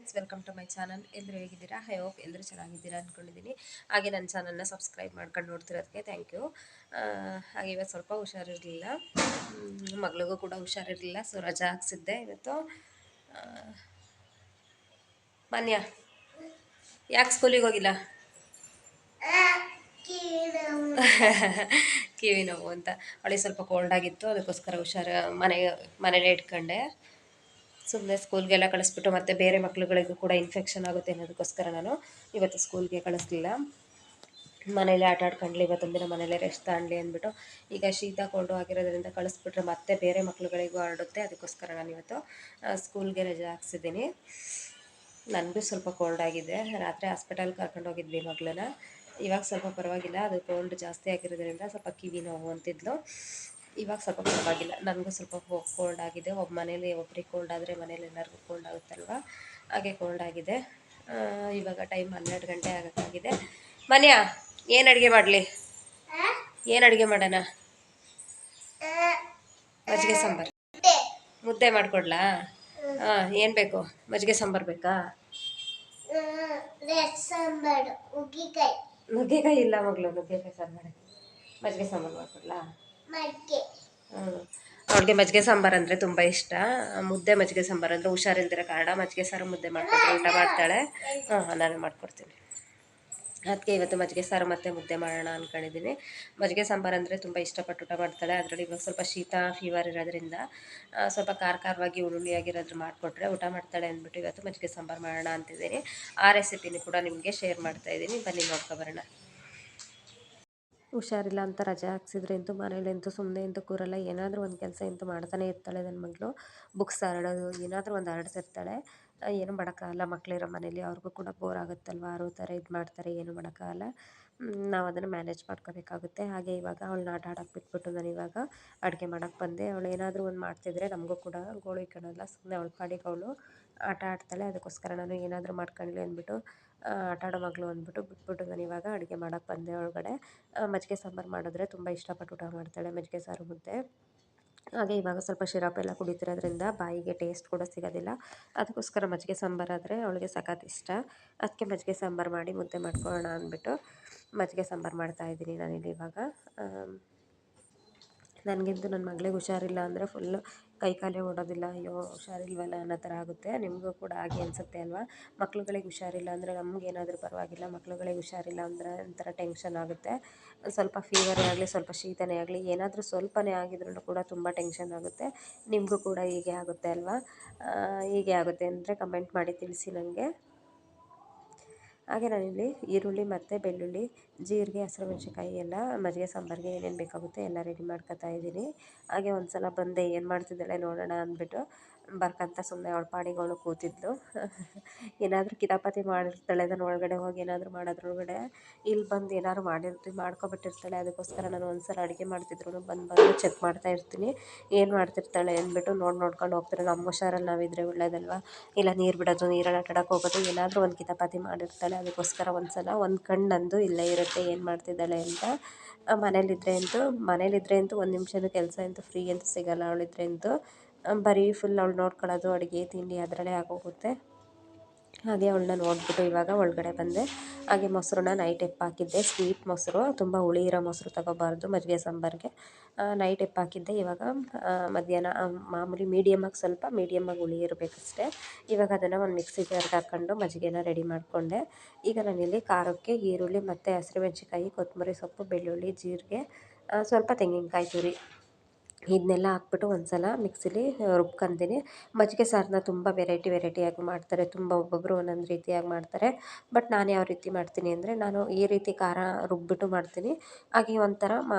Friends, welcome to my channel. ಎಲ್ಲರೂ ಹೇಗಿದ್ದೀರಾ? I hope ಎಲ್ಲರೂ ಚೆನ್ನಾಗಿದ್ದೀರಾ ಅಂದ್ಕೊಂಡಿದ್ದೀನಿ. ಹಾಗೆ ನನ್ನ ಚಾನಲ್ನ ಸಬ್ಸ್ಕ್ರೈಬ್ ಮಾಡ್ಕೊಂಡು ನೋಡ್ತಿರೋದಕ್ಕೆ ಥ್ಯಾಂಕ್ ಯು. ಹಾಗೆ ಇವತ್ತು ಸ್ವಲ್ಪ ಹುಷಾರಿರಲಿಲ್ಲ, ಮಗಳಿಗೂ ಕೂಡ ಹುಷಾರಿರಲಿಲ್ಲ, ಸೊ ರಜಾ ಹಾಕ್ಸಿದ್ದೆ ಇವತ್ತು. ಮಾನ್ಯ, ಯಾಕೆ ಸ್ಕೂಲಿಗೆ ಹೋಗಿಲ್ಲ? ಕಿವಿ ನೋವು ಅಂತ ಅವಳಿಗೆ ಸ್ವಲ್ಪ ಕೋಲ್ಡ್ ಆಗಿತ್ತು, ಅದಕ್ಕೋಸ್ಕರ ಮನೇಲೇ ಇಟ್ಕೊಂಡೆ. ಸುಮ್ಮನೆ ಸ್ಕೂಲ್ಗೆಲ್ಲ ಕಳಿಸ್ಬಿಟ್ಟು ಮತ್ತೆ ಬೇರೆ ಮಕ್ಳುಗಳಿಗೂ ಕೂಡ ಇನ್ಫೆಕ್ಷನ್ ಆಗುತ್ತೆ ಅನ್ನೋದಕ್ಕೋಸ್ಕರ ನಾನು ಇವತ್ತು ಸ್ಕೂಲ್ಗೆ ಕಳಿಸ್ಲಿಲ್ಲ. ಮನೇಲಿ ಆಟ ಆಡ್ಕೊಂಡ್ಲಿ, ಇವತ್ತೊಂದು ದಿನ ಮನೇಲೇ ರೆಸ್ಟ್ ತಗೊಳ್ಳಿ ಅಂದ್ಬಿಟ್ಟು. ಈಗ ಶೀತ ಕೋಲ್ಡು ಆಗಿರೋದ್ರಿಂದ ಕಳಿಸ್ಬಿಟ್ರೆ ಮತ್ತೆ ಬೇರೆ ಮಕ್ಳುಗಳಿಗೂ ಹರಡುತ್ತೆ, ಅದಕ್ಕೋಸ್ಕರ ನಾನು ಇವತ್ತು ಸ್ಕೂಲ್ಗೆ ರಜೆ ಹಾಕ್ಸಿದ್ದೀನಿ. ನನಗೂ ಸ್ವಲ್ಪ ಕೋಲ್ಡ್ ಆಗಿದೆ, ರಾತ್ರಿ ಹಾಸ್ಪಿಟಲ್ಗೆ ಕರ್ಕೊಂಡು ಹೋಗಿದ್ವಿ ಮಗಳನ್ನ. ಇವಾಗ ಸ್ವಲ್ಪ ಪರವಾಗಿಲ್ಲ, ಅದು ಕೋಲ್ಡ್ ಜಾಸ್ತಿ ಆಗಿರೋದ್ರಿಂದ ಸ್ವಲ್ಪ ಕಿವಿ ನೋವು ಅಂತಿದ್ಲು. ಇವಾಗ ಸ್ವಲ್ಪ ಪರವಾಗಿಲ್ಲ, ನನಗೂ ಸ್ವಲ್ಪ ಕೋಲ್ಡ್ ಆಗಿದೆ. ಮನೇಲಿ ಒಬ್ರಿಗೆ ಕೋಲ್ಡ್ ಆದರೆ ಮನೇಲಿ ಎಲ್ಲರಿಗೂ ಕೋಲ್ಡ್ ಆಗುತ್ತಲ್ವ, ಹಾಗೆ ಕೋಲ್ಡ್ ಆಗಿದೆ. ಇವಾಗ ಟೈಮ್ 12 ಗಂಟೆ ಆಗೋಕ್ಕಾಗಿದೆ. ಮನ್ಯ, ಏನು ಅಡುಗೆ ಮಾಡಲಿ? ಏನು ಅಡುಗೆ ಮಾಡೋಣ? ಮಜ್ಜಿಗೆ ಸಾಂಬಾರು, ಮುದ್ದೆ ಮಾಡಿಕೊಡ್ಲಾ? ಹಾಂ, ಏನು ಬೇಕು? ಮಜ್ಜಿಗೆ ಸಾಂಬಾರು ಬೇಕಾ? ನುಗ್ಗೆಕಾಯಿ ಇಲ್ಲ ಮಗಳು, ನುಗ್ಗೆಕಾಯಿ ಸಾಂಬಾರು. ಮಜ್ಜಿಗೆ ಸಾಂಬಾರು ಮಾಡಿಕೊಡ್ಲಾ? ಅವಳಿಗೆ ಮಜ್ಜಿಗೆ ಸಾಂಬಾರು ಅಂದರೆ ತುಂಬ ಇಷ್ಟ. ಮುದ್ದೆ ಮಜ್ಜಿಗೆ ಸಾಂಬಾರು ಅಂದರೆ ಹುಷಾರಿಲ್ದಿರೋ ಕಾರಣ ಮಜ್ಜಿಗೆ ಸಾರು ಮುದ್ದೆ ಮಾಡಿಕೊಟ್ರೆ ಊಟ ಮಾಡ್ತಾಳೆ. ನಾನು ಮಾಡಿಕೊಡ್ತೀನಿ. ಅದಕ್ಕೆ ಇವತ್ತು ಮಜ್ಜಿಗೆ ಸಾರು ಮತ್ತು ಮುದ್ದೆ ಮಾಡೋಣ ಅಂದ್ಕೊಂಡಿದ್ದೀನಿ. ಮಜ್ಜಿಗೆ ಸಾಂಬಾರು ಅಂದರೆ ತುಂಬ ಇಷ್ಟಪಟ್ಟು ಊಟ ಮಾಡ್ತಾಳೆ. ಅದರಲ್ಲಿ ಇವಾಗ ಸ್ವಲ್ಪ ಶೀತ ಫೀವರ್ ಇರೋದ್ರಿಂದ ಸ್ವಲ್ಪ ಖಾರವಾಗಿ ಹುರುಳಿಯಾಗಿರೋದ್ರ ಮಾಡಿಕೊಟ್ರೆ ಊಟ ಮಾಡ್ತಾಳೆ ಅಂದ್ಬಿಟ್ಟು ಇವತ್ತು ಮಜ್ಜಿಗೆ ಸಾಂಬಾರು ಮಾಡೋಣ ಅಂತಿದ್ದೀನಿ. ಆ ರೆಸಿಪಿನೂ ಕೂಡ ನಿಮಗೆ ಶೇರ್ ಮಾಡ್ತಾಯಿದ್ದೀನಿ, ಬನ್ನಿ ನೋಡ್ಕೊಬರೋಣ. ಹುಷಾರಿಲ್ಲ ಅಂತ ರಜೆ ಹಾಕ್ಸಿದ್ರೆ ಅಂತೂ ಮನೇಲಂತೂ ಸುಮ್ಮನೆ ಅಂತೂ ಕೂರಲ್ಲ. ಏನಾದರೂ ಒಂದು ಕೆಲಸ ಅಂತೂ ಮಾಡ್ತಾನೆ ಇರ್ತಾಳೆ ನನ್ನ ಮಗಳು. ಬುಕ್ಸ್ ಹರಡೋದು ಏನಾದರೂ ಒಂದು ಹರಡ್ತಿರ್ತಾಳೆ. ಏನು ಮಾಡೋಕ್ಕಾಗಲ್ಲ, ಮಕ್ಕಳಿರೋ ಮನೇಲಿ ಅವ್ರಿಗೂ ಕೂಡ ಬೋರ್ ಆಗುತ್ತಲ್ವ, ಅರೋತಾರೆ, ಇದು ಮಾಡ್ತಾರೆ, ಏನು ಮಾಡೋಕ್ಕಾಗಲ್ಲ. ನಾವು ಅದನ್ನು ಮ್ಯಾನೇಜ್ ಮಾಡ್ಕೋಬೇಕಾಗುತ್ತೆ. ಹಾಗೆ ಇವಾಗ ಅವಳನ್ನ ಆಟ ಆಡೋಕ್ಕೆ ಬಿಟ್ಬಿಟ್ಟು ನಾನು ಇವಾಗ ಅಡುಗೆ ಮಾಡೋಕ್ಕೆ ಬಂದೆ. ಅವಳು ಏನಾದರೂ ಒಂದು ಮಾಡ್ತಿದ್ರೆ ನಮಗೂ ಕೂಡ ಗೋಳು ಇಕ್ಕೊಳ್ಳಲ್ಲ, ಸುಮ್ಮನೆ ಅವಳ ಪಾಡಿಗೆ ಅವಳು ಆಟ ಆಡ್ತಾಳೆ. ಅದಕ್ಕೋಸ್ಕರ ನಾನು ಏನಾದರೂ ಮಾಡ್ಕೊಳ್ಳಿ ಅಂದ್ಬಿಟ್ಟು ಆಟ ಆಡೋ ಮಗಳು ಅಂದ್ಬಿಟ್ಟು ಬಿಟ್ಬಿಟ್ಟು ನಾನು ಇವಾಗ ಅಡುಗೆ ಮಾಡೋಕ್ಕೆ ಬಂದೆ ಒಳಗಡೆ. ಮಜ್ಜಿಗೆ ಸಾಂಬಾರು ಮಾಡಿದ್ರೆ ತುಂಬ ಇಷ್ಟಪಟ್ಟು ಊಟ ಮಾಡ್ತಾಳೆ, ಮಜ್ಜಿಗೆ ಸಾರು ಮುದ್ದೆ. ಹಾಗೆ ಇವಾಗ ಸ್ವಲ್ಪ ಸಿರಪ್ ಎಲ್ಲ ಕುಡಿತಿರೋದ್ರಿಂದ ಬಾಯಿಗೆ ಟೇಸ್ಟ್ ಕೂಡ ಸಿಗೋದಿಲ್ಲ. ಅದಕ್ಕೋಸ್ಕರ ಮಜ್ಜಿಗೆ ಸಾಂಬಾರಾದರೆ ಅವಳಿಗೆ ಸಖತ್ ಇಷ್ಟ. ಅದಕ್ಕೆ ಮಜ್ಜಿಗೆ ಸಾಂಬಾರು ಮಾಡಿ ಮುದ್ದೆ ಮಾಡ್ಕೊಳ್ಳೋಣ ಅಂದ್ಬಿಟ್ಟು ಮಜ್ಜಿಗೆ ಸಾಂಬಾರು ಮಾಡ್ತಾಯಿದ್ದೀನಿ ನಾನಿಲ್ಲಿ ಇವಾಗ. ನನಗಂತೂ ನನ್ನ ಮಗಳಿಗೆ ಹುಷಾರಿಲ್ಲ ಅಂದರೆ ಫುಲ್ಲು ಕೈಕಾಲೇ ಓಡೋದಿಲ್ಲ. ಅಯ್ಯೋ ಹುಷಾರಿಲ್ವಲ್ಲ ಅನ್ನೋ ಥರ ಆಗುತ್ತೆ. ನಿಮಗೂ ಕೂಡ ಹಾಗೆ ಅನಿಸುತ್ತೆ ಅಲ್ವಾ? ಮಕ್ಳುಗಳಿಗೆ ಹುಷಾರಿಲ್ಲ ಅಂದರೆ ನಮಗೇನಾದರೂ ಪರವಾಗಿಲ್ಲ, ಮಕ್ಳುಗಳಿಗೆ ಹುಷಾರಿಲ್ಲ ಅಂದರೆ ಒಂಥರ ಟೆನ್ಷನ್ ಆಗುತ್ತೆ. ಸ್ವಲ್ಪ ಫೀವರೇ ಆಗಲಿ, ಸ್ವಲ್ಪ ಶೀತನೇ ಆಗಲಿ, ಏನಾದರೂ ಸ್ವಲ್ಪನೇ ಆಗಿದ್ರೂ ಕೂಡ ತುಂಬ ಟೆನ್ಷನ್ ಆಗುತ್ತೆ. ನಿಮಗೂ ಕೂಡ ಹೀಗೆ ಆಗುತ್ತೆ ಅಲ್ವಾ? ಹೀಗೆ ಆಗುತ್ತೆ ಅಂದರೆ ಕಮೆಂಟ್ ಮಾಡಿ ತಿಳಿಸಿ ನನಗೆ. ಹಾಗೆ ನಾನಿಲ್ಲಿ ಈರುಳ್ಳಿ ಮತ್ತು ಬೆಳ್ಳುಳ್ಳಿ, ಜೀರಿಗೆ, ಹಸಿಮೆಣ್ಸಿನ್ಕಾಯಿ ಎಲ್ಲ ಮಜ್ಜಿಗೆ ಸಾಂಬಾರಿಗೆ ಏನೇನು ಬೇಕಾಗುತ್ತೆ ಎಲ್ಲ ರೆಡಿ ಮಾಡ್ಕೊತಾ ಇದ್ದೀನಿ. ಹಾಗೆ ಒಂದು ಸಲ ಬಂದೆ ಏನು ಮಾಡ್ತಿದ್ದಾಳೆ ನೋಡೋಣ ಅಂದ್ಬಿಟ್ಟು ಬರ್ಕಂತ ಸುಮ್ಮನೆ ಅವಳ ಪಾಡಿಗೆ ಅವಳು ಕೂತಿದ್ಲು. ಏನಾದರೂ ಕಿತಾಪತಿ ಮಾಡಿರ್ತಾಳೆ, ನಾನು ಒಳಗಡೆ ಹೋಗಿ ಏನಾದರೂ ಮಾಡೋದ್ರೊಳಗಡೆ ಇಲ್ಲಿ ಬಂದು ಏನಾದ್ರು ಮಾಡ್ಕೊಬಿಟ್ಟಿರ್ತಾಳೆ. ಅದಕ್ಕೋಸ್ಕರ ನಾನು ಒಂದು ಸಲ ಅಡುಗೆ ಮಾಡ್ತಿದ್ರು ಬಂದು ಚೆಕ್ ಮಾಡ್ತಾ ಇರ್ತೀನಿ, ಏನು ಮಾಡ್ತಿರ್ತಾಳೆ ಅಂದ್ಬಿಟ್ಟು ನೋಡ್ಕೊಂಡು ಹೋಗ್ತಾರೆ. ನಮ್ಮ ಹುಷಾರಲ್ಲಿ ನಾವಿದ್ರೆ ಒಳ್ಳೇದಲ್ವ. ಇಲ್ಲ ನೀರು ಬಿಡೋದು, ನೀರಲ್ಲಿ ಆಟ ಆಡೋಕೆ ಹೋಗೋದು, ಏನಾದರೂ ಒಂದು ಕಿತಾಪತಿ ಮಾಡಿರ್ತಾಳೆ. ಅದಕ್ಕೋಸ್ಕರ ಒಂದು ಸಲ ಒಂದು ಕಣ್ಣು ನಂದು ಇಲ್ಲೇ ಇರುತ್ತೆ ಏನು ಮಾಡ್ತಿದ್ದಾಳೆ ಅಂತ. ಮನೇಲಿದ್ರೆ ಅಂತೂ ಒಂದು ನಿಮಿಷದ ಕೆಲಸ ಅಂತೂ ಫ್ರೀ ಅಂತೂ ಸಿಗೋಲ್ಲ. ಅವಳಿದ್ರೆ ಅಂತೂ ಬರೀ ಫುಲ್ ಅವಳು ನೋಡ್ಕೊಳ್ಳೋದು, ಅಡುಗೆ ತಿಂಡಿ ಅದರಲ್ಲೇ ಆಗೋಗುತ್ತೆ. ಹಾಗೆ ಅವಳನ್ನ ನೋಡಿಬಿಟ್ಟು ಇವಾಗ ಒಳಗಡೆ ಬಂದೆ. ಹಾಗೆ ಮೊಸರನ್ನ ನೈಟ್ ಹಾಕಿದ್ದೆ, ಸ್ವೀಟ್ ಮೊಸರು, ತುಂಬ ಹುಳಿ ಇರೋ ಮೊಸರು ತೊಗೋಬಾರ್ದು ಮಜ್ಜಿಗೆ ಸಾಂಬಾರಿಗೆ. ನೈಟ್ ಹಾಕಿದ್ದೆ. ಇವಾಗ ಮಧ್ಯಾಹ್ನ ಮಾಮೂಲಿ ಸ್ವಲ್ಪ ಮೀಡಿಯಮ್ಮಾಗಿ ಹುಳಿ ಇರಬೇಕಷ್ಟೇ. ಇವಾಗ ಅದನ್ನು ಒಂದು ಮಿಕ್ಸಿ ಜಾರ್ಗೆ ಹಾಕ್ಕೊಂಡು ಮಜ್ಜಿಗೆನ ರೆಡಿ ಮಾಡಿಕೊಂಡೆ. ಈಗ ನಾನಿಲ್ಲಿ ಖಾರಕ್ಕೆ ಈರುಳ್ಳಿ ಮತ್ತು ಹಸಿಮೆಣ್ಸಿನ್ಕಾಯಿ, ಕೊತ್ತಂಬರಿ ಸೊಪ್ಪು, ಬೆಳ್ಳುಳ್ಳಿ, ಜೀರಿಗೆ, ಸ್ವಲ್ಪ ತೆಂಗಿನಕಾಯಿ ತುರಿ ಇದನ್ನೆಲ್ಲ ಹಾಕ್ಬಿಟ್ಟು ಒಂದು ಸಲ ಮಿಕ್ಸಿಲಿ ರುಬ್ಕೊತೀನಿ. ಮಜ್ಜಿಗೆ ಸಾರನ್ನ ತುಂಬ ವೆರೈಟಿಯಾಗಿ ಮಾಡ್ತಾರೆ. ಒಬ್ಬೊಬ್ಬರು ಒಂದೊಂದು ರೀತಿಯಾಗಿ ಮಾಡ್ತಾರೆ. ಬಟ್ ನಾನು ಯಾವ ರೀತಿ ಮಾಡ್ತೀನಿ ಅಂದರೆ, ನಾನು ಈ ರೀತಿ ಖಾರ ರುಬ್ಬಿಟ್ಟು ಮಾಡ್ತೀನಿ. ಹಾಗೆ ಒಂಥರ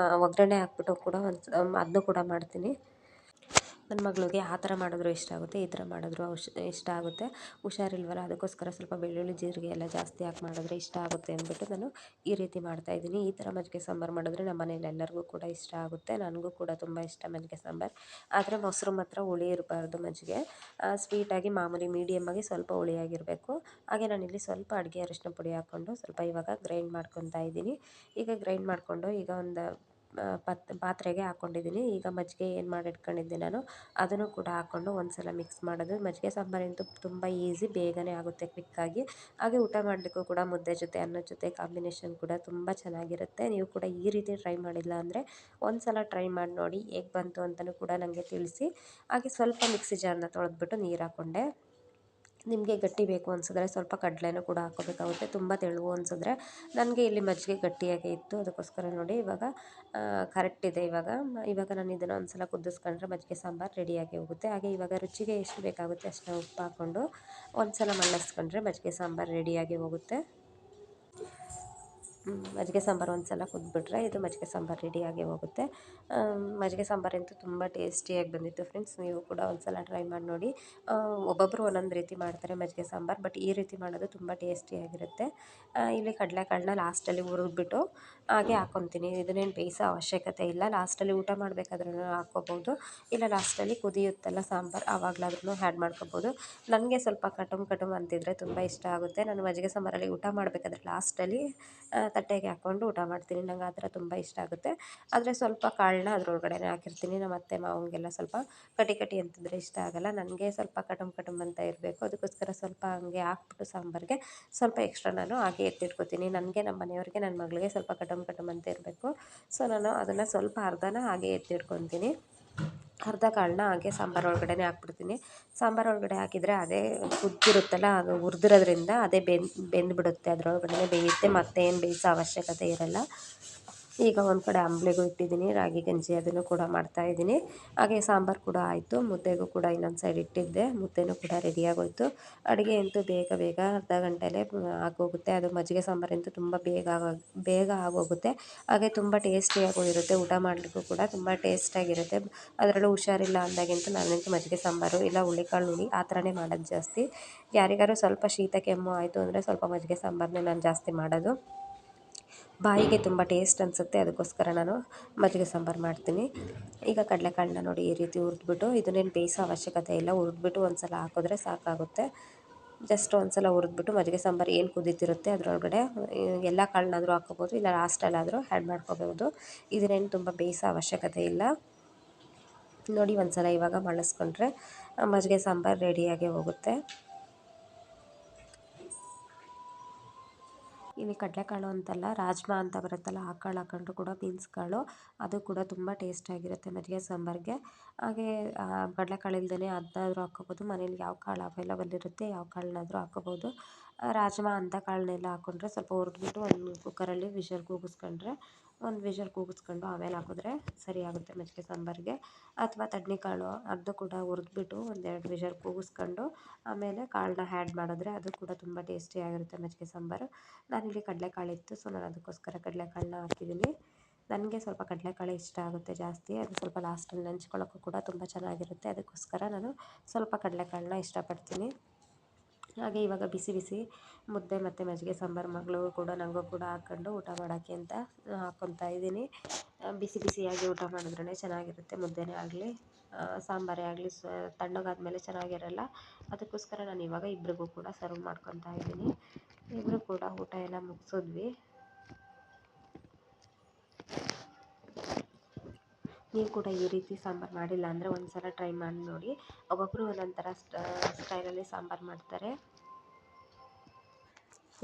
ಒಗ್ಗರಣೆ ಹಾಕ್ಬಿಟ್ಟು ಕೂಡ ಅದನ್ನು ಕೂಡ ಮಾಡ್ತೀನಿ. ನನ್ನ ಮಗಳಿಗೆ ಆ ಥರ ಮಾಡಿದ್ರು ಇಷ್ಟ ಆಗುತ್ತೆ, ಈ ಥರ ಮಾಡಿದ್ರು ಇಷ್ಟ ಆಗುತ್ತೆ. ಹುಷಾರಿಲ್ವಲ್ಲ, ಅದಕ್ಕೋಸ್ಕರ ಸ್ವಲ್ಪ ಬೆಳ್ಳುಳ್ಳಿ ಜೀರಿಗೆ ಎಲ್ಲ ಜಾಸ್ತಿ ಹಾಕಿ ಮಾಡಿದ್ರೆ ಇಷ್ಟ ಆಗುತ್ತೆ ಅಂದ್ಬಿಟ್ಟು ನಾನು ಈ ರೀತಿ ಮಾಡ್ತಾಯಿದ್ದೀನಿ. ಈ ಥರ ಮಜ್ಜಿಗೆ ಸಾಂಬಾರು ಮಾಡಿದ್ರೆ ನಮ್ಮ ಮನೇಲಿ ಎಲ್ಲರಿಗೂ ಕೂಡ ಇಷ್ಟ ಆಗುತ್ತೆ. ನನಗೂ ಕೂಡ ತುಂಬ ಇಷ್ಟ ಮಜ್ಜಿಗೆ ಸಾಂಬಾರು. ಆದರೆ ಮೊಸರು ಮಾತ್ರ ಹುಳಿ ಇರಬಾರ್ದು, ಮಜ್ಜಿಗೆ ಸ್ವೀಟಾಗಿ ಮಾಮೂಲಿ ಮೀಡಿಯಮ್ಮಾಗಿ ಸ್ವಲ್ಪ ಹುಳಿಯಾಗಿರಬೇಕು. ಹಾಗೆ ನಾನಿಲ್ಲಿ ಸ್ವಲ್ಪ ಅಡುಗೆ ಅರಿಶಿನ ಪುಡಿ ಹಾಕ್ಕೊಂಡು ಸ್ವಲ್ಪ ಇವಾಗ ಗ್ರೈಂಡ್ ಮಾಡ್ಕೊತಾ ಇದ್ದೀನಿ. ಈಗ ಗ್ರೈಂಡ್ ಮಾಡಿಕೊಂಡು ಈಗ ಒಂದು ಪಾತ್ರೆಗೆ ಹಾಕ್ಕೊಂಡಿದ್ದೀನಿ. ಈಗ ಮಜ್ಜಿಗೆ ಏನು ಮಾಡಿಟ್ಕೊಂಡಿದ್ದೆ ನಾನು ಅದನ್ನು ಕೂಡ ಹಾಕ್ಕೊಂಡು ಒಂದು ಸಲ ಮಿಕ್ಸ್ ಮಾಡೋದು. ಮಜ್ಜಿಗೆ ಸಾಂಬಾರಂತೂ ತುಂಬ ಈಸಿ, ಬೇಗನೆ ಆಗುತ್ತೆ ಕ್ವಿಕ್ಕಾಗಿ. ಹಾಗೆ ಊಟ ಮಾಡಲಿಕ್ಕೂ ಕೂಡ ಮುದ್ದೆ ಜೊತೆ ಅನ್ನದ ಜೊತೆ ಕಾಂಬಿನೇಷನ್ ಕೂಡ ತುಂಬ ಚೆನ್ನಾಗಿರುತ್ತೆ. ನೀವು ಕೂಡ ಈ ರೀತಿ ಟ್ರೈ ಮಾಡಿಲ್ಲ ಅಂದರೆ ಒಂದು ಸಲ ಟ್ರೈ ಮಾಡಿ ನೋಡಿ, ಹೇಗೆ ಬಂತು ಅಂತಲೂ ಕೂಡ ನನಗೆ ತಿಳಿಸಿ. ಹಾಗೆ ಸ್ವಲ್ಪ ಮಿಕ್ಸಿ ಜಾರನ್ನ ತೊಳೆದ್ಬಿಟ್ಟು ನೀರು ಹಾಕ್ಕೊಂಡೆ. ನಿಮಗೆ ಗಟ್ಟಿ ಬೇಕು ಅನಿಸಿದ್ರೆ ಸ್ವಲ್ಪ ಕಡಲೆನೂ ಕೂಡ ಹಾಕ್ಕೋಬೇಕಾಗುತ್ತೆ. ತುಂಬ ತೆಳು ಅನಿಸಿದ್ರೆ, ನನಗೆ ಇಲ್ಲಿ ಮಜ್ಜಿಗೆ ಗಟ್ಟಿಯಾಗೇ ಇತ್ತು, ಅದಕ್ಕೋಸ್ಕರ ನೋಡಿ ಇವಾಗ ಕರೆಕ್ಟ್ ಇದೆ. ಇವಾಗ ನಾನು ಇದನ್ನು ಒಂದು ಸಲ ಕುದಿಸ್ಕೊಂಡ್ರೆ ಮಜ್ಜಿಗೆ ಸಾಂಬಾರು ರೆಡಿಯಾಗಿ ಹೋಗುತ್ತೆ. ಹಾಗೆ ಇವಾಗ ರುಚಿಗೆ ಎಷ್ಟು ಬೇಕಾಗುತ್ತೆ ಅಷ್ಟನ್ನ ಉಪ್ಪು ಹಾಕ್ಕೊಂಡು ಒಂದು ಸಲ ಮಳ್ಳಿಸ್ಕೊಂಡ್ರೆ ಮಜ್ಜಿಗೆ ಸಾಂಬಾರು ರೆಡಿಯಾಗಿ ಹೋಗುತ್ತೆ. ಮಜ್ಜಿಗೆ ಸಾಂಬಾರು ಒಂದು ಸಲ ಕುದ್ಬಿಟ್ರೆ ಇದು ಮಜ್ಜಿಗೆ ಸಾಂಬಾರು ರೆಡಿಯಾಗಿ ಹೋಗುತ್ತೆ. ಮಜ್ಜಿಗೆ ಸಾಂಬಾರಂತೂ ತುಂಬ ಟೇಸ್ಟಿಯಾಗಿ ಬಂದಿತ್ತು ಫ್ರೆಂಡ್ಸ್. ನೀವು ಕೂಡ ಒಂದು ಸಲ ಟ್ರೈ ಮಾಡಿ ನೋಡಿ. ಒಬ್ಬೊಬ್ಬರು ಒಂದೊಂದು ರೀತಿ ಮಾಡ್ತಾರೆ ಮಜ್ಜಿಗೆ ಸಾಂಬಾರು, ಬಟ್ ಈ ರೀತಿ ಮಾಡೋದು ತುಂಬ ಟೇಸ್ಟಿಯಾಗಿರುತ್ತೆ. ಇಲ್ಲಿ ಕಡಲೆಕಾಳನ್ನ ಲಾಸ್ಟಲ್ಲಿ ಹುರಿದ್ಬಿಟ್ಟು ಹಾಗೆ ಹಾಕ್ಕೊತೀನಿ. ಇದನ್ನೇನು ಬೇಯಿಸೋ ಅವಶ್ಯಕತೆ ಇಲ್ಲ. ಲಾಸ್ಟಲ್ಲಿ ಊಟ ಮಾಡಬೇಕಾದ್ರೂ ಹಾಕ್ಕೋಬೋದು, ಇಲ್ಲ ಲಾಸ್ಟಲ್ಲಿ ಕುದಿಯುತ್ತಲ್ಲ ಸಾಂಬಾರು ಆವಾಗಲಾದ್ರೂ ಆ್ಯಡ್ ಮಾಡ್ಕೊಬೋದು. ನನಗೆ ಸ್ವಲ್ಪ ಕಟುಮ್ ಅಂತಿದ್ರೆ ತುಂಬ ಇಷ್ಟ ಆಗುತ್ತೆ. ನಾನು ಮಜ್ಜಿಗೆ ಸಾಂಬಾರಲ್ಲಿ ಊಟ ಮಾಡಬೇಕಾದ್ರೆ ಲಾಸ್ಟಲ್ಲಿ ತಟ್ಟೆಗೆ ಹಾಕ್ಕೊಂಡು ಊಟ ಮಾಡ್ತೀನಿ. ನಂಗೆ ಆ ಥರ ತುಂಬ ಇಷ್ಟ ಆಗುತ್ತೆ. ಆದರೆ ಸ್ವಲ್ಪ ಕಾಳನ್ನ ಅದ್ರೊಳಗಡೆನೇ ಹಾಕಿರ್ತೀನಿ. ನಮ್ಮ ಅತ್ತೆ ಮಾವಂಗೆಲ್ಲ ಸ್ವಲ್ಪ ಕಟಿ ಅಂತಿದ್ರೆ ಇಷ್ಟ ಆಗೋಲ್ಲ. ನನಗೆ ಸ್ವಲ್ಪ ಕಟುಮ್ ಅಂತ ಇರಬೇಕು. ಅದಕ್ಕೋಸ್ಕರ ಸ್ವಲ್ಪ ಹಂಗೆ ಹಾಕ್ಬಿಟ್ಟು ಸಾಂಬಾರಿಗೆ ಸ್ವಲ್ಪ ಎಕ್ಸ್ಟ್ರಾ ನಾನು ಹಾಗೆ ಎತ್ತಿಟ್ಕೊತೀನಿ. ನನಗೆ, ನಮ್ಮ ಮನೆಯವ್ರಿಗೆ, ನನ್ನ ಮಗಳಿಗೆ ಸ್ವಲ್ಪ ಕಟುಮ್ ಅಂತ ಇರಬೇಕು. ಸೊ ನಾನು ಅದನ್ನು ಸ್ವಲ್ಪ ಅರ್ಧನ ಹಾಗೆ ಎತ್ತಿಟ್ಕೊತೀನಿ. ಅರ್ಧ ಕಾಳನ್ನ ಹಾಗೆ ಸಾಂಬಾರು ಒಳಗಡೆನೇ ಹಾಕ್ಬಿಡ್ತೀನಿ. ಸಾಂಬಾರು ಒಳಗಡೆ ಹಾಕಿದರೆ ಅದೇ ಕುದ್ದಿರುತ್ತಲ್ಲ, ಅದು ಹುರಿದಿರೋದ್ರಿಂದ ಅದೇ ಬೆಂದ್ಬಿಡುತ್ತೆ, ಅದರೊಳಗಡೆ ಬೇಯುತ್ತೆ, ಮತ್ತೇನು ಬೇಯಿಸೋ ಅವಶ್ಯಕತೆ ಇರೋಲ್ಲ. ಈಗ ಒಂದು ಕಡೆ ಅಂಬ್ಲಿಗೂ ಇಟ್ಟಿದ್ದೀನಿ, ರಾಗಿ ಗಂಜಿ ಅದನ್ನು ಕೂಡ ಮಾಡ್ತಾಯಿದ್ದೀನಿ. ಹಾಗೆ ಸಾಂಬಾರು ಕೂಡ ಆಯಿತು. ಮುದ್ದೆಗೂ ಕೂಡ ಇನ್ನೊಂದು ಸೈಡ್ ಇಟ್ಟಿದ್ದೆ, ಮುದ್ದೆನೂ ಕೂಡ ರೆಡಿಯಾಗೋಯಿತು. ಅಡುಗೆ ಅಂತೂ ಬೇಗ ಅರ್ಧ ಗಂಟೆಲೇ ಆಗೋಗುತ್ತೆ. ಅದು ಮಜ್ಜಿಗೆ ಸಾಂಬಾರಂತೂ ತುಂಬ ಬೇಗ ಆಗೋಗುತ್ತೆ. ಹಾಗೆ ತುಂಬ ಟೇಸ್ಟಿಯಾಗೂ ಇರುತ್ತೆ. ಊಟ ಮಾಡಲಿಕ್ಕೂ ಕೂಡ ತುಂಬ ಟೇಸ್ಟಾಗಿರುತ್ತೆ. ಅದರಲ್ಲೂ ಹುಷಾರಿಲ್ಲ ಅಂದಾಗಂತೂ ನಾನಂತೂ ಮಜ್ಜಿಗೆ ಸಾಂಬಾರು ಇಲ್ಲ ಹುಳಿಕಾಳು ಹುಳಿ ಆ ಥರನೇ ಮಾಡೋದು ಜಾಸ್ತಿ. ಯಾರಿಗಾರು ಸ್ವಲ್ಪ ಶೀತ ಕೆಮ್ಮು ಆಯಿತು ಅಂದರೆ ಸ್ವಲ್ಪ ಮಜ್ಜಿಗೆ ಸಾಂಬಾರನ್ನೇ ನಾನು ಜಾಸ್ತಿ ಮಾಡೋದು. ಬಾಯಿಗೆ ತುಂಬ ಟೇಸ್ಟ್ ಅನಿಸುತ್ತೆ, ಅದಕ್ಕೋಸ್ಕರ ನಾನು ಮಜ್ಜಿಗೆ ಸಾಂಬಾರು ಮಾಡ್ತೀನಿ. ಈಗ ಕಡಲೆಕಾಳನ್ನ ನೋಡಿ ಈ ರೀತಿ ಹುರಿದ್ಬಿಟ್ಟು, ಇದನ್ನೇನು ಬೇಯಿಸೋ ಅವಶ್ಯಕತೆ ಇಲ್ಲ, ಹುರಿದ್ಬಿಟ್ಟು ಒಂದು ಸಲ ಹಾಕಿದ್ರೆ ಸಾಕಾಗುತ್ತೆ. ಜಸ್ಟ್ ಒಂದು ಸಲ ಹುರಿದ್ಬಿಟ್ಟು ಮಜ್ಜಿಗೆ ಸಾಂಬಾರು ಏನು ಕುದೀತಿರುತ್ತೆ ಅದರೊಳಗಡೆ ಎಲ್ಲ ಕಾಳನ್ನಾದರೂ ಹಾಕ್ಕೋಬೋದು, ಇಲ್ಲ ಲಾಸ್ಟಲ್ಲಾದರೂ ಆ್ಯಡ್ ಮಾಡ್ಕೋಬೋದು. ಇದನ್ನೇನು ತುಂಬ ಬೇಯಿಸೋ ಅವಶ್ಯಕತೆ ಇಲ್ಲ. ನೋಡಿ ಒಂದು ಸಲ ಇವಾಗ ಮಳ್ಳಿಸ್ಕೊಂಡ್ರೆ ಮಜ್ಜಿಗೆ ಸಾಂಬಾರು ರೆಡಿಯಾಗಿ ಹೋಗುತ್ತೆ. ಇಲ್ಲಿ ಕಡಲೆಕಾಳು ಅಂತಲ್ಲ, ರಾಜ್ಮಾ ಅಂತ ಬರುತ್ತಲ್ಲ ಆ ಕಾಳು ಹಾಕೊಂಡ್ರು ಕೂಡ, ಬೀನ್ಸ್ ಕಾಳು, ಅದು ಕೂಡ ತುಂಬ ಟೇಸ್ಟಾಗಿರುತ್ತೆ ಮಜ್ಜಿಗೆ ಸಾಂಬಾರಿಗೆ. ಹಾಗೆ ಕಡಲೆಕಾಳು ಇಲ್ದೇ ಅದನ್ನಾದ್ರೂ ಹಾಕ್ಕೋಬೋದು. ಮನೇಲಿ ಯಾವ ಕಾಳು ಅವೈಲಬಲ್ ಇರುತ್ತೆ ಯಾವ ಕಾಳನ್ನಾದ್ರೂ ಹಾಕ್ಕೋಬೋದು. ರಾಜ್ಮಾ ಅಂತ ಕಾಳನ್ನೆಲ್ಲ ಹಾಕ್ಕೊಂಡ್ರೆ ಸ್ವಲ್ಪ ಹುರಿದ್ಬಿಟ್ಟು ಒಂದು ಕುಕ್ಕರಲ್ಲಿ ವಿಷಲ್ ಕೂಗಿಸ್ಕೊಂಡ್ರೆ, ಒಂದು ವಿಷಲ್ ಕೂಗಿಸ್ಕೊಂಡು ಆಮೇಲೆ ಹಾಕಿದ್ರೆ ಸರಿಯಾಗುತ್ತೆ ಮಜ್ಜಿಗೆ ಸಾಂಬಾರಿಗೆ. ಅಥವಾ ತಡ್ನಿಕಾಳು ಅದು ಕೂಡ ಹುರಿದ್ಬಿಟ್ಟು ಒಂದೆರಡು ವಿಷಲ್ ಕೂಗಿಸ್ಕೊಂಡು ಆಮೇಲೆ ಕಾಳನ್ನ ಆ್ಯಡ್ ಮಾಡಿದ್ರೆ ಅದು ಕೂಡ ತುಂಬ ಟೇಸ್ಟಿಯಾಗಿರುತ್ತೆ ಮಜ್ಜಿಗೆ ಸಾಂಬಾರು. ನಾನಿಲ್ಲಿ ಕಡಲೆಕಾಳಿತ್ತು, ಸೊ ನಾನು ಅದಕ್ಕೋಸ್ಕರ ಕಡಲೆಕಾಳನ್ನ ಹಾಕಿದ್ದೀನಿ. ನನಗೆ ಸ್ವಲ್ಪ ಕಡಲೆಕಾಳು ಇಷ್ಟ ಆಗುತ್ತೆ ಜಾಸ್ತಿ, ಅದು ಸ್ವಲ್ಪ ಲಾಸ್ಟಲ್ಲಿ ನೆಂಚ್ಕೊಳ್ಳೋಕ್ಕೂ ಕೂಡ ತುಂಬ ಚೆನ್ನಾಗಿರುತ್ತೆ. ಅದಕ್ಕೋಸ್ಕರ ನಾನು ಸ್ವಲ್ಪ ಕಡಲೆಕಾಳನ್ನ ಇಷ್ಟಪಡ್ತೀನಿ. ಹಾಗೆ ಇವಾಗ ಬಿಸಿ ಮುದ್ದೆ ಮತ್ತು ಮಜ್ಜಿಗೆ ಸಾಂಬಾರು ಮಗಳಿಗೂ ಕೂಡ ನನಗೂ ಕೂಡ ಹಾಕ್ಕೊಂಡು ಊಟ ಮಾಡೋಕ್ಕೆ ಅಂತ ಹಾಕ್ಕೊತಾ ಇದ್ದೀನಿ. ಬಿಸಿಯಾಗಿ ಊಟ ಮಾಡಿದ್ರೇ ಚೆನ್ನಾಗಿರುತ್ತೆ. ಮುದ್ದೆನೇ ಆಗಲಿ ಸಾಂಬಾರೇ ಆಗಲಿ ತಣ್ಣಗಾದ್ಮೇಲೆ ಚೆನ್ನಾಗಿರಲ್ಲ. ಅದಕ್ಕೋಸ್ಕರ ನಾನು ಇವಾಗ ಇಬ್ರಿಗೂ ಕೂಡ ಸರ್ವ್ ಮಾಡ್ಕೊತಾ ಇದ್ದೀನಿ. ಇಬ್ಬರು ಕೂಡ ಊಟ ಎಲ್ಲ ಮುಗಿಸಿದ್ವಿ. ನೀವು ಕೂಡ ಈ ರೀತಿ ಸಾಂಬಾರು ಮಾಡಿಲ್ಲ ಅಂದರೆ ಒಂದು ಸಲ ಟ್ರೈ ಮಾಡಿ ನೋಡಿ. ಒಬ್ಬೊಬ್ಬರು ಒಂದೊಂದು ಥರ ಸ್ಟೈಲಲ್ಲಿ ಸಾಂಬಾರು ಮಾಡ್ತಾರೆ.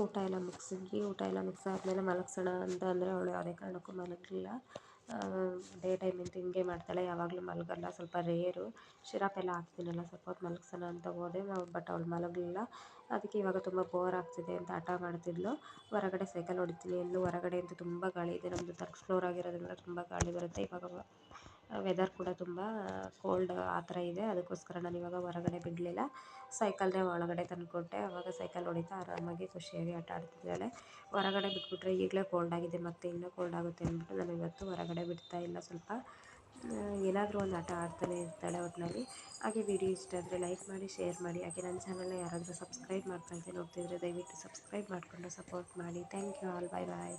ಊಟ ಎಲ್ಲ ಮುಗಿಸಿದ್ವಿ. ಊಟ ಎಲ್ಲ ಮುಗಿಸಾದ್ಮೇಲೆ ಮಲಗಿಸೋಣ ಅಂತ ಅಂದರೆ ಅವಳು ಯಾವುದೇ ಕಾರಣಕ್ಕೂ ಮಲಗಲಿಲ್ಲ. ಡೇ ಟೈಮ್ ಅಂತೂ ಹಿಂಗೆ ಮಾಡ್ತಾಳೆ, ಯಾವಾಗಲೂ ಮಲಗಲ್ಲ, ಸ್ವಲ್ಪ ರೇರು. ಸಿರಪ್ ಎಲ್ಲ ಹಾಕ್ತೀನಲ್ಲ, ಸ್ವಲ್ಪ ಹೊತ್ತು ಮಲಗಿಸೋಣ ಅಂತ ಹೋದೆ, ಬಟ್ ಅವಳು ಮಲಗಲಿಲ್ಲ. ಅದಕ್ಕೆ ಇವಾಗ ತುಂಬ ಬೋರ್ ಆಗ್ತಿದೆ ಅಂತ ಹಠ ಮಾಡ್ತಿದ್ಲು. ಹೊರಗಡೆ ಸೈಕಲ್ ಹೊಡಿತೀನಿ ಅಂದ್ಲು. ಹೊರಗಡೆ ಅಂತೂ ತುಂಬ ಗಾಳಿ ಇದೆ, ನಮ್ಮದು ಥರ್ಡ್ ಫ್ಲೋರ್ ಆಗಿರೋದ್ರಿಂದ ತುಂಬ ಗಾಳಿ ಬರುತ್ತೆ. ಇವಾಗ ವೆದರ್ ಕೂಡ ತುಂಬ ಕೋಲ್ಡ್ ಆ ಥರ ಇದೆ. ಅದಕ್ಕೋಸ್ಕರ ನಾನು ಇವಾಗ ಹೊರಗಡೆ ಬಿಡಲಿಲ್ಲ, ಸೈಕಲ್ನೇ ಒಳಗಡೆ ತಂದುಕೊಟ್ಟೆ. ಆವಾಗ ಸೈಕಲ್ ಹೊಡಿತಾ ಆರಾಮಾಗಿ ಖುಷಿಯಾಗಿ ಆಟ ಆಡ್ತಿದ್ದಾಳೆ. ಹೊರಗಡೆ ಬಿಟ್ಬಿಟ್ರೆ ಈಗಲೇ ಕೋಲ್ಡ್ ಆಗಿದೆ, ಮತ್ತು ಇನ್ನೂ ಕೋಲ್ಡ್ ಆಗುತ್ತೆ ಅಂದ್ಬಿಟ್ಟು ನಾನು ಇವತ್ತು ಹೊರಗಡೆ ಬಿಡ್ತಾ ಇಲ್ಲ. ಸ್ವಲ್ಪ ಏನಾದರೂ ಒಂದು ಆಟ ಆಡ್ತಾನೆ ಇರ್ತಾಳೆ ಒಟ್ಟಿನಲ್ಲಿ. ಹಾಗೆ ವಿಡಿಯೋ ಇಷ್ಟ ಆದರೆ ಲೈಕ್ ಮಾಡಿ, ಶೇರ್ ಮಾಡಿ. ಹಾಗೆ ನನ್ನ ಚಾನಲ್ನ ಯಾರಾದರೂ ಸಬ್ಸ್ಕ್ರೈಬ್ ಮಾಡ್ಕೊಳ್ದೆ ನೋಡ್ತಿದ್ರೆ ದಯವಿಟ್ಟು ಸಬ್ಸ್ಕ್ರೈಬ್ ಮಾಡಿಕೊಂಡು ಸಪೋರ್ಟ್ ಮಾಡಿ. Thank you all. ಬಾಯ್.